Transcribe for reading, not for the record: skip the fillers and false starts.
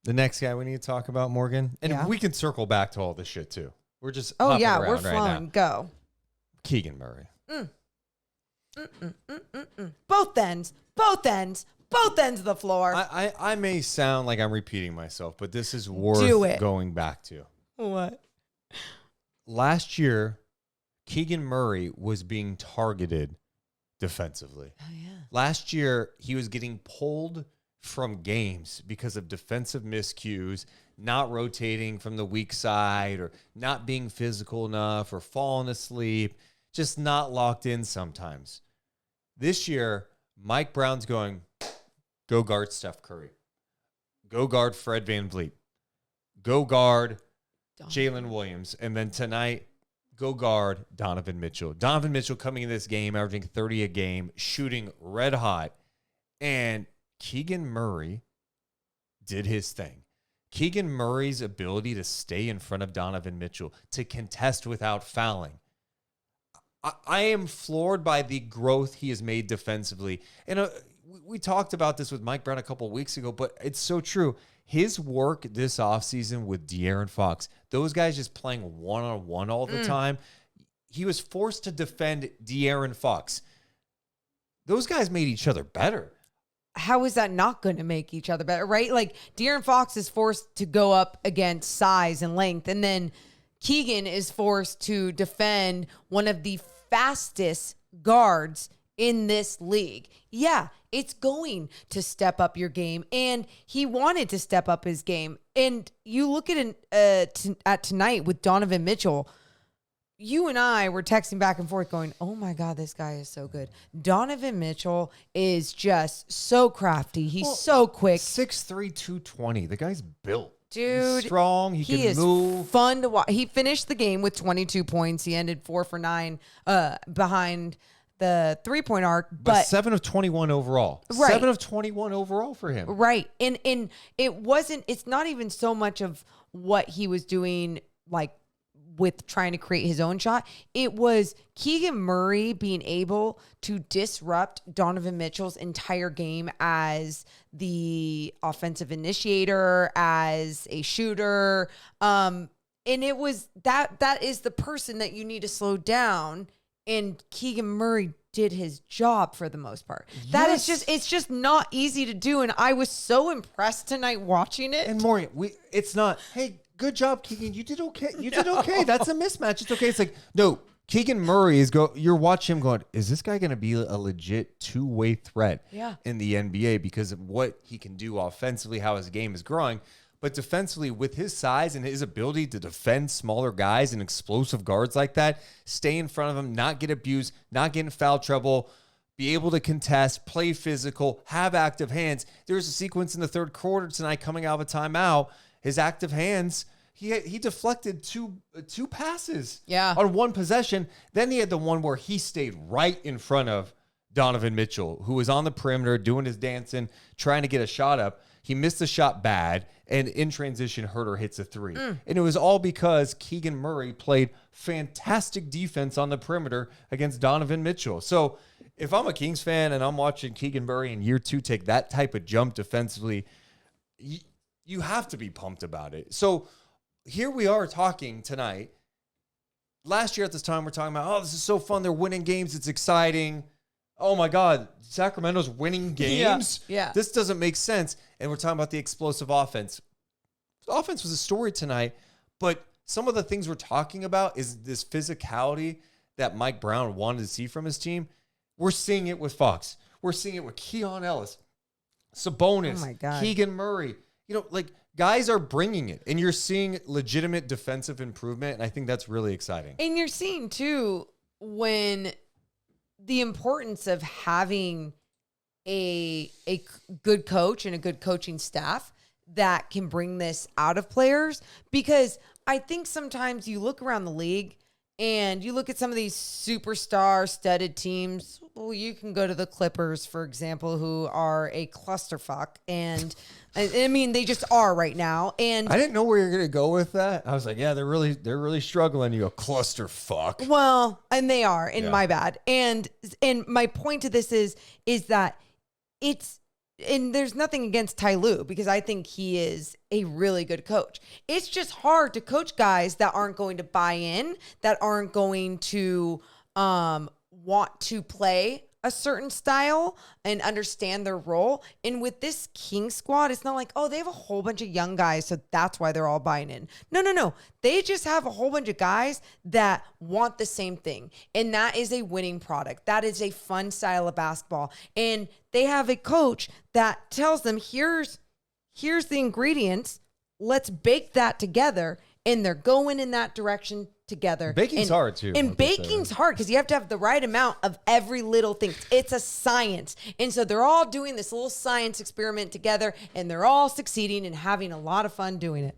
The next guy we need to talk about, Morgan, and we can circle back to all this shit too. We're just hopping around we're flowing. Now. Go. Keegan Murray. Both ends of the floor. I may sound like I'm repeating myself, but this is worth going back to. What? Last year, Keegan Murray was being targeted defensively. Oh, yeah. Last year, he was getting pulled from games because of defensive miscues, not rotating from the weak side or not being physical enough or falling asleep, just not locked in sometimes. This year, Mike Brown's going, go guard Steph Curry. Go guard Fred VanVleet. Go guard Jalen Williams. And then tonight, go guard Donovan Mitchell. Donovan Mitchell coming in this game, averaging 30 a game, shooting red hot. And Keegan Murray did his thing. Keegan Murray's ability to stay in front of Donovan Mitchell, to contest without fouling. I am floored by the growth he has made defensively. And we talked about this with Mike Brown a couple of weeks ago, but it's so true. His work this offseason with De'Aaron Fox, those guys just playing one-on-one all the time, he was forced to defend De'Aaron Fox. Those guys made each other better. How is that not going to make each other better, right? Like, De'Aaron Fox is forced to go up against size and length, and then Keegan is forced to defend one of the fastest guards in this league. Yeah, it's going to step up your game, and he wanted to step up his game. And you look at tonight with Donovan Mitchell. You and I were texting back and forth going, oh my God, this guy is so good. Donovan Mitchell is just so crafty. He's so quick. 6'3", 220. The guy's built. Dude, he's strong. He can move. Is fun to watch. He finished the game with 22 points. He ended 4 for 9 behind the 3-point arc. But 7 of 21 overall. Right. 7 of 21 overall for him. Right. And it's not even so much of what he was doing, like, with trying to create his own shot. It was Keegan Murray being able to disrupt Donovan Mitchell's entire game as the offensive initiator, as a shooter. And it was that is the person that you need to slow down. And Keegan Murray did his job for the most part. Yes. That is it's just not easy to do. And I was so impressed tonight watching it. And Maury, it's not, hey, good job, Keegan. You did okay. You did okay. That's a mismatch. It's okay. It's like, no, Keegan Murray you're watching him going, is this guy going to be a legit two-way threat in the NBA because of what he can do offensively, how his game is growing, but defensively with his size and his ability to defend smaller guys and explosive guards like that, stay in front of him, not get abused, not get in foul trouble, be able to contest, play physical, have active hands. There's a sequence in the third quarter tonight coming out of a timeout. His active hands, he deflected two passes on one possession. Then he had the one where he stayed right in front of Donovan Mitchell, who was on the perimeter doing his dancing, trying to get a shot up. He missed the shot bad, and in transition, Herter hits a 3. And it was all because Keegan Murray played fantastic defense on the perimeter against Donovan Mitchell. So if I'm a Kings fan and I'm watching Keegan Murray in year 2 take that type of jump defensively, you have to be pumped about it. So here we are talking tonight. Last year at this time, we're talking about, oh, this is so fun. They're winning games. It's exciting. Oh, my God. Sacramento's winning games? Yeah. This doesn't make sense. And we're talking about the explosive offense. The offense was a story tonight, but some of the things we're talking about is this physicality that Mike Brown wanted to see from his team. We're seeing it with Fox. We're seeing it with Keon Ellis, Sabonis, Keegan Murray. You know, like, guys are bringing it, and you're seeing legitimate defensive improvement, and I think that's really exciting. And you're seeing, too, when the importance of having a good coach and a good coaching staff that can bring this out of players, because I think sometimes you look around the league and you look at some of these superstar studded teams. Well, you can go to the Clippers, for example, who are a clusterfuck. And I mean, they just are right now. And I didn't know where you're going to go with that. I was like, yeah, they're really struggling. You go, clusterfuck. Well, and they are, and my bad. And my point to this is that it's and there's nothing against Ty Lue because I think he is a really good coach. It's just hard to coach guys that aren't going to buy in, that aren't going to want to play a certain style and understand their role. And with this King squad, it's not like, oh, they have a whole bunch of young guys, so that's why they're all buying in. No. They just have a whole bunch of guys that want the same thing. And that is a winning product. That is a fun style of basketball. And they have a coach that tells them, here's the ingredients. Let's bake that together. And they're going in that direction together. Baking's hard too. And baking's hard because you have to have the right amount of every little thing. It's a science. And so they're all doing this little science experiment together and they're all succeeding and having a lot of fun doing it.